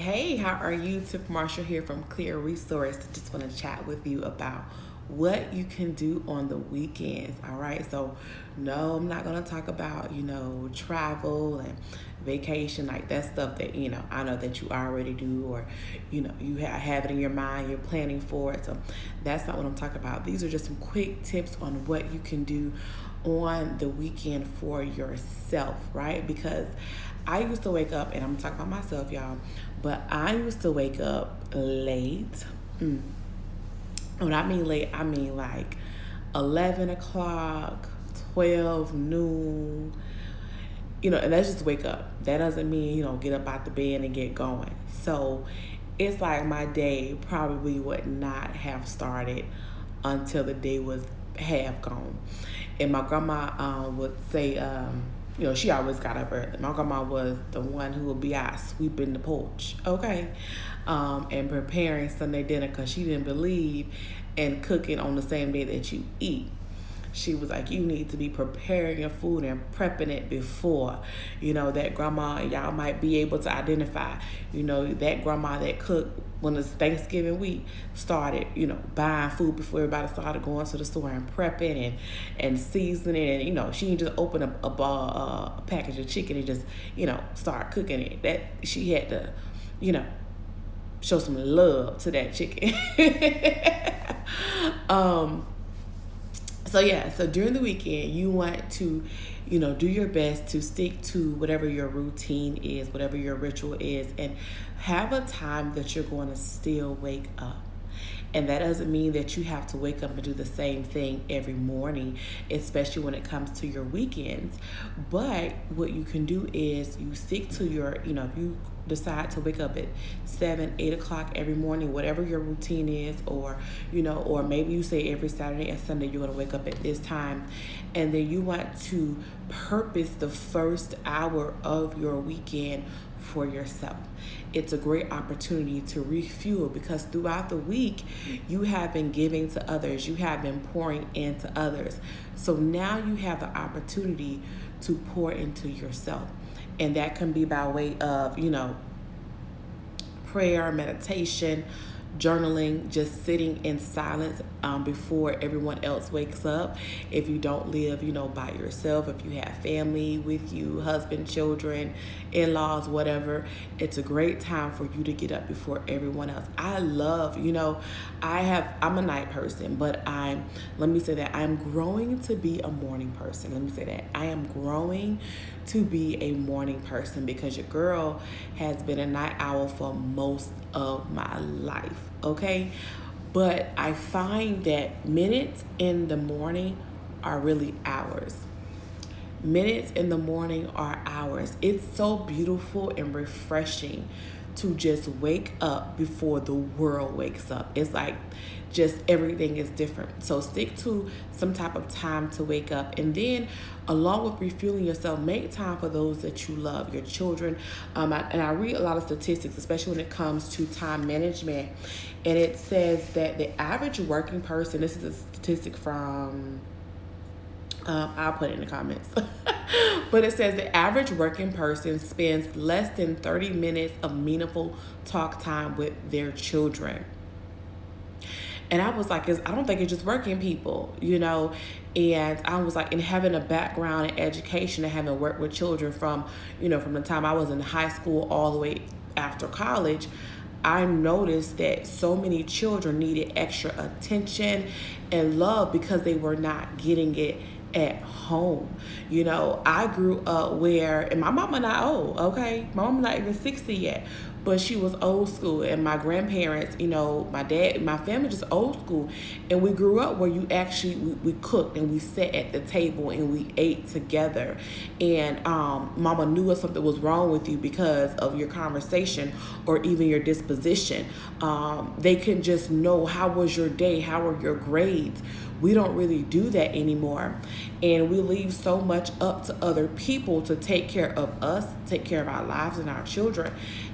Hey, how are you? Tiff Marshall here from Clear Resource. Just want to chat with you about what you can do on the weekends. All right. So, no, I'm not going to talk about, travel and vacation, like that stuff that, I know that you already do, or, you have it in your mind, you're planning for it. So, that's not what I'm talking about. These are just some quick tips on what you can do on the weekend for yourself, right? Because I used to wake up, and I'm talking about myself, y'all, but I used to wake up late. When I mean late, I mean like 11 o'clock, 12, noon, and that's just wake up. That doesn't mean, get up out the bed and get going. So it's like my day probably would not have started until the day was half gone. And my grandma would say, she always got up early. My grandma was the one who would be out sweeping the porch, okay, and preparing Sunday dinner because she didn't believe in cooking on the same day that you eat. She was like, you need to be preparing your food and prepping it before. That grandma, y'all might be able to identify, that grandma that cooked when it's Thanksgiving week started, buying food before everybody started going to the store and prepping and seasoning. And, she didn't just open a package of chicken and just, start cooking it. That she had to, show some love to that chicken. So during the weekend, you want to, do your best to stick to whatever your routine is, whatever your ritual is, and have a time that you're going to still wake up. And that doesn't mean that you have to wake up and do the same thing every morning, especially when it comes to your weekends. But what you can do is you stick to your, if you decide to wake up at 7, 8 o'clock every morning, whatever your routine is, or, or maybe you say every Saturday and Sunday you're going to wake up at this time. And then you want to purpose the first hour of your weekend for yourself. It's a great opportunity to refuel because throughout the week you have been giving to others, you have been pouring into others. So now you have the opportunity to pour into yourself. And that can be by way of, prayer, meditation, journaling, just sitting in silence before everyone else wakes up. If you don't live, by yourself, if you have family with you, husband, children, in-laws, whatever, it's a great time for you to get up before everyone else. I love, I'm a night person, but let me say that I'm growing to be a morning person. Let me say that I am growing to be a morning person because your girl has been a night owl for most of my life, okay? But I find that minutes in the morning are really hours. Minutes in the morning are hours. It's so beautiful and refreshing to just wake up before the world wakes up. It's like just everything is different. So stick to some type of time to wake up. And then along with refueling yourself, make time for those that you love, your children. I read a lot of statistics, especially when it comes to time management. And it says that the average working person, this is a statistic from, I'll put it in the comments. But it says the average working person spends less than 30 minutes of meaningful talk time with their children. And I was like, I don't think it's just working people, And I was like, in having a background in education and having worked with children from the time I was in high school all the way after college, I noticed that so many children needed extra attention and love because they were not getting it at home. I grew up and my mama not old, okay? My mama not even 60 yet, but she was old school. And my grandparents, my dad, my family just old school. And we grew up where you actually, we cooked and we sat at the table and we ate together. And mama knew if something was wrong with you because of your conversation or even your disposition. They can just know, how was your day? How were your grades? We don't really do that anymore. And we leave so much up to other people to take care of us, take care of our lives and our children.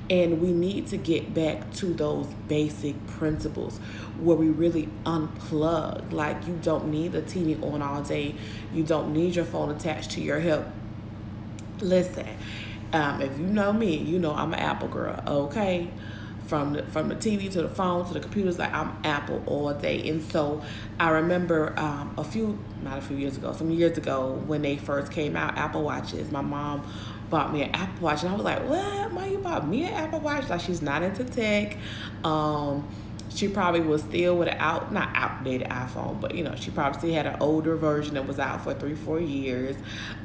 And we need to get back to those basic principles where we really unplug. Like, you don't need the TV on all day. You don't need your phone attached to your hip. Listen, If you know me, you know I'm an Apple girl, okay? From the TV to the phone to the computers, like I'm Apple all day. And so I remember not a few years ago, some years ago when they first came out, Apple Watches. My mom bought me an Apple Watch, and I was like, "What? Why you bought me an Apple Watch?" Like she's not into tech. She probably was still with an not outdated iPhone, but she probably still had an older version that was out for 3-4 years.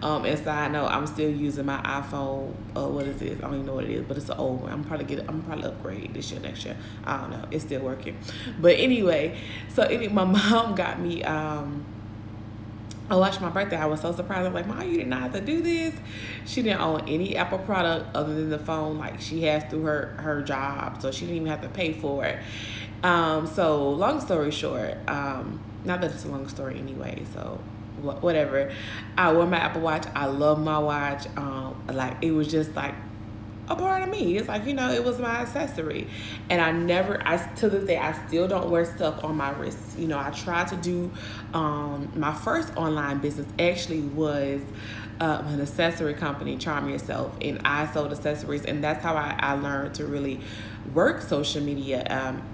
And side note, I'm still using my iPhone. What is this? I don't even know what it is, but it's an old one. I'm probably upgrade this year, next year. I don't know. It's still working, but anyway. So my mom got me. I watched my birthday. I was so surprised. I'm like, Mom, you did not have to do this. She didn't own any Apple product other than the phone, like she has through her job, so she didn't even have to pay for it. So long story short, not that it's a long story anyway. So whatever. I wore my Apple Watch. I love my watch. Like it was just like a part of me. It's like, it was my accessory. And to this day, I still don't wear stuff on my wrists. I tried to do, my first online business actually was an accessory company, Charm Yourself. And I sold accessories. And that's how I learned to really work social media,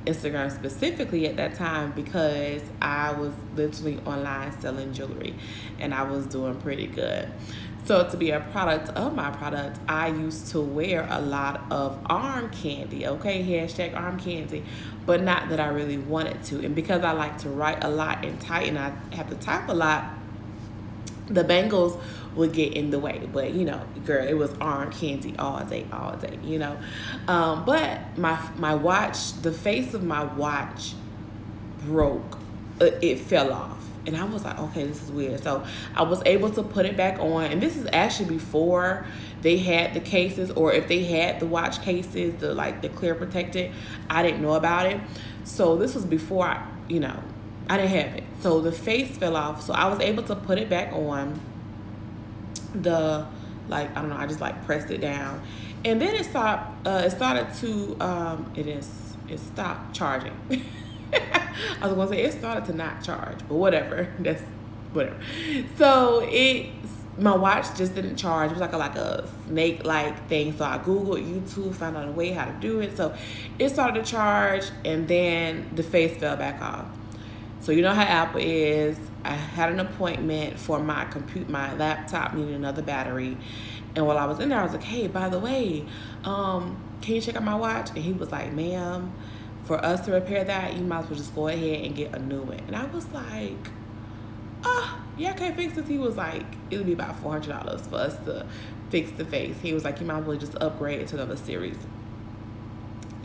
Instagram specifically at that time, because I was literally online selling jewelry and I was doing pretty good. So to be a product of my product, I used to wear a lot of arm candy, okay? Hashtag arm candy, but not that I really wanted to. And because I like to write a lot and type, and I have to type a lot, the bangles would get in the way. But, girl, it was arm candy all day. But my watch, the face of my watch broke. It fell off. And I was like, okay, this is weird. So I was able to put it back on. And this is actually before they had the cases, or if they had the watch cases, the clear protected, I didn't know about it. So this was before I didn't have it. So the face fell off. So I was able to put it back on. I don't know, I just pressed it down. And then it stopped, it stopped charging. I was gonna say it started to not charge, but whatever. That's whatever. So my watch just didn't charge. It was like a snake-like thing. So I Googled, YouTube, found out a way how to do it. So it started to charge, and then the face fell back off. So you know how Apple is. I had an appointment for my laptop needed another battery. And while I was in there, I was like, hey, by the way, can you check out my watch? And he was like, ma'am, for us to repair that, you might as well just go ahead and get a new one. And I was like, yeah, I can't fix this. He was like, it'll be about $400 for us to fix the face. He was like, you might as well just upgrade it to another series.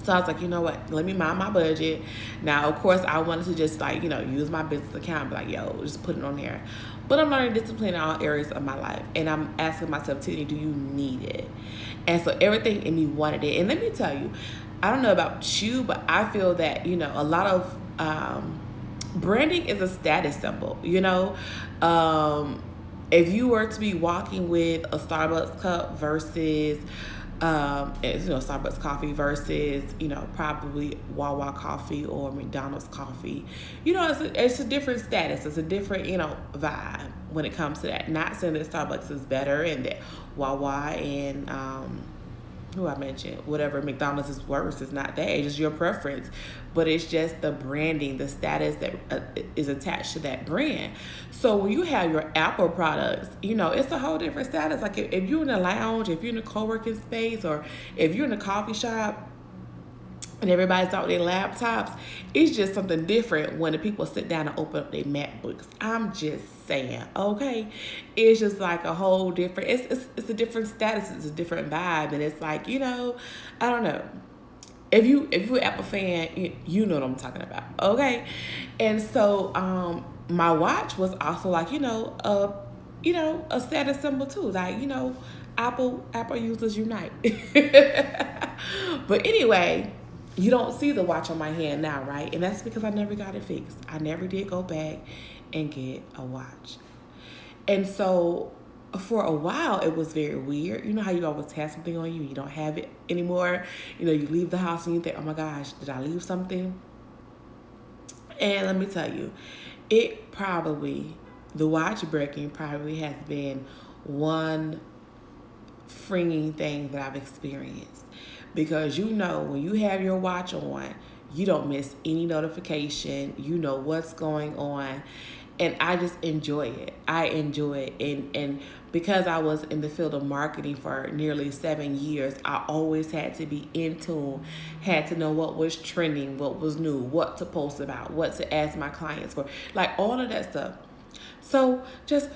So I was like, you know what, let me mind my budget. Now, of course, I wanted to just use my business account and be like, yo, just put it on there. But I'm learning discipline in all areas of my life. And I'm asking myself, Tiffany, do you need it? And so everything in me wanted it. And let me tell you, I don't know about you, but I feel that, a lot of branding is a status symbol, if you were to be walking with a Starbucks cup versus Starbucks coffee versus, probably Wawa coffee or McDonald's coffee, it's a different status. It's a different, vibe when it comes to that. Not saying that Starbucks is better and that Wawa and, who I mentioned, whatever McDonald's is worse. It's not that. It's just your preference. But it's just the branding, the status that is attached to that brand. So when you have your Apple products, it's a whole different status. Like if you're in a lounge, if you're in a co-working space, or if you're in a coffee shop and everybody's out with their laptops, it's just something different when the people sit down and open up their MacBooks. I'm just saying, okay? It's just like a whole different, it's a different status, it's a different vibe, and it's like, I don't know. If you're an Apple fan, you know what I'm talking about, okay? And so my watch was also like, a status symbol too, like, Apple users unite. But anyway, you don't see the watch on my hand now, right? And that's because I never got it fixed. I never did go back and get a watch. And so for a while, it was very weird. You know how you always have something on you, you don't have it anymore. You leave the house and you think, oh my gosh, did I leave something? And let me tell you, the watch breaking probably has been one freeing thing that I've experienced. Because you know, when you have your watch on, you don't miss any notification. You know what's going on. And I just enjoy it. I enjoy it. And because I was in the field of marketing for nearly 7 years, I always had to be in tune, had to know what was trending, what was new, what to post about, what to ask my clients for, like all of that stuff. So just,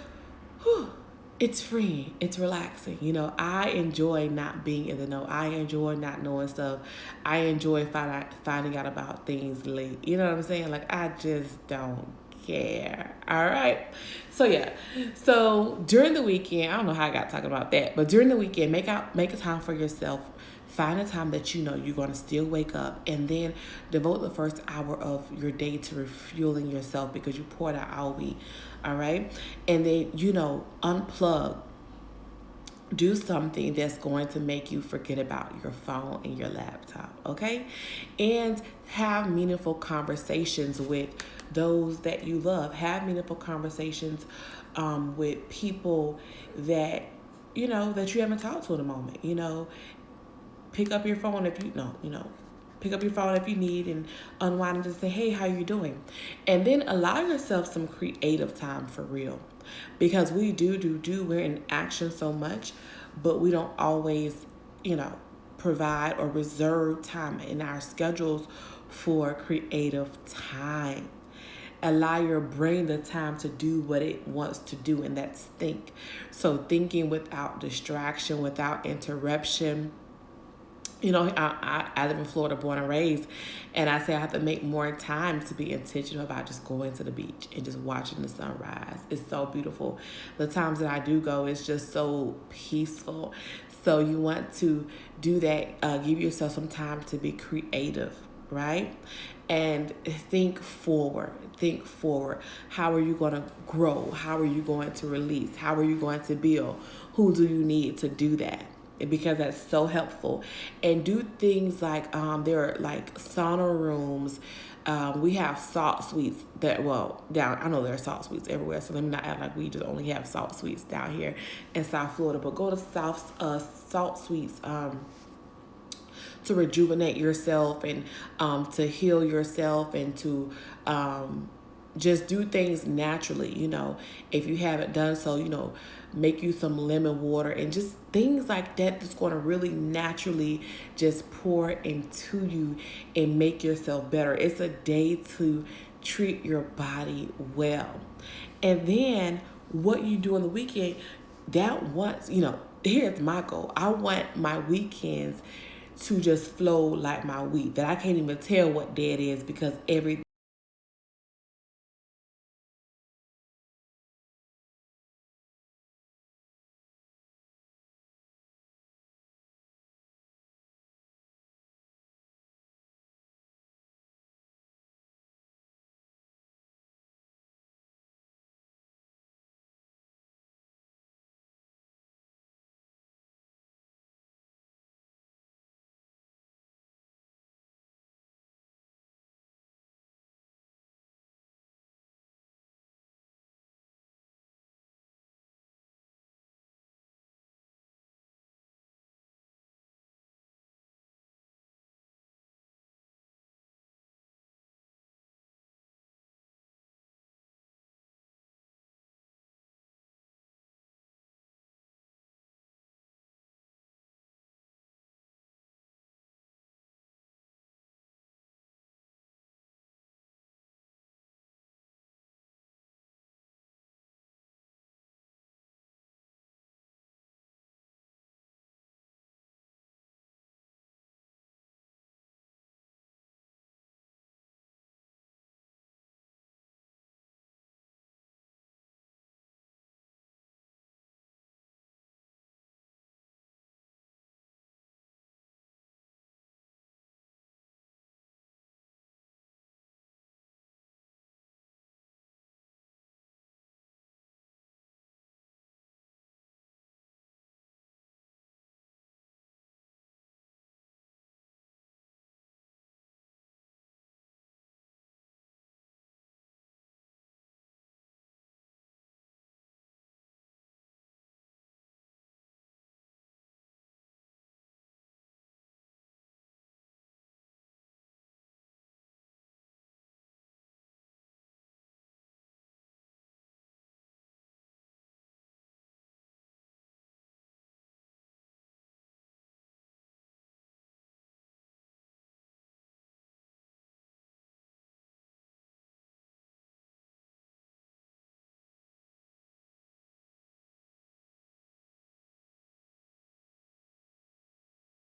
whew, it's free, it's relaxing. You know, I enjoy not being in the know. I enjoy not knowing stuff. I enjoy finding out about things late. You know what I'm saying? Like, I just don't care. All right. So yeah. So during the weekend, I don't know how I got talking about that, but during the weekend, make a time for yourself. Find a time that you know you're going to still wake up, and then devote the first hour of your day to refueling yourself because you poured out all week. All right. And then, you know, unplug. Do something that's going to make you forget about your phone and your laptop, okay? And have meaningful conversations with those that you love. Have meaningful conversations with people that, you know, that you haven't talked to in a moment. You know, pick up your phone if you know, pick up your phone if you need, and unwind and just say, hey, how you doing? And then allow yourself some creative time for real. Because we we're in action so much, but we don't always, you know, provide or reserve time in our schedules for creative time. Allow your brain the time to do what it wants to do, and that's think. So thinking without distraction, without interruption. You know, I live in Florida, born and raised, and I say I have to make more time to be intentional about just going to the beach and just watching the sunrise. It's so beautiful. The times that I do go, it's just so peaceful. So you want to do that. Give yourself some time to be creative, right? And think forward. Think forward. How are you going to grow? How are you going to release? How are you going to build? Who do you need to do that? Because that's so helpful. And do things like there are like sauna rooms. We have salt suites that, well, down, I know there are salt suites everywhere, so let me not act like we just only have salt suites down here in South Florida, but go to salt suites to rejuvenate yourself and to heal yourself and to just do things naturally. You know, if you haven't done so, you know, make you some lemon water and just things like that that's going to really naturally just pour into you and make yourself better. It's a day to treat your body well. And then what you do on the weekend, that once, you know, here's my goal. I want my weekends to just flow like my week, that I can't even tell what day it is because every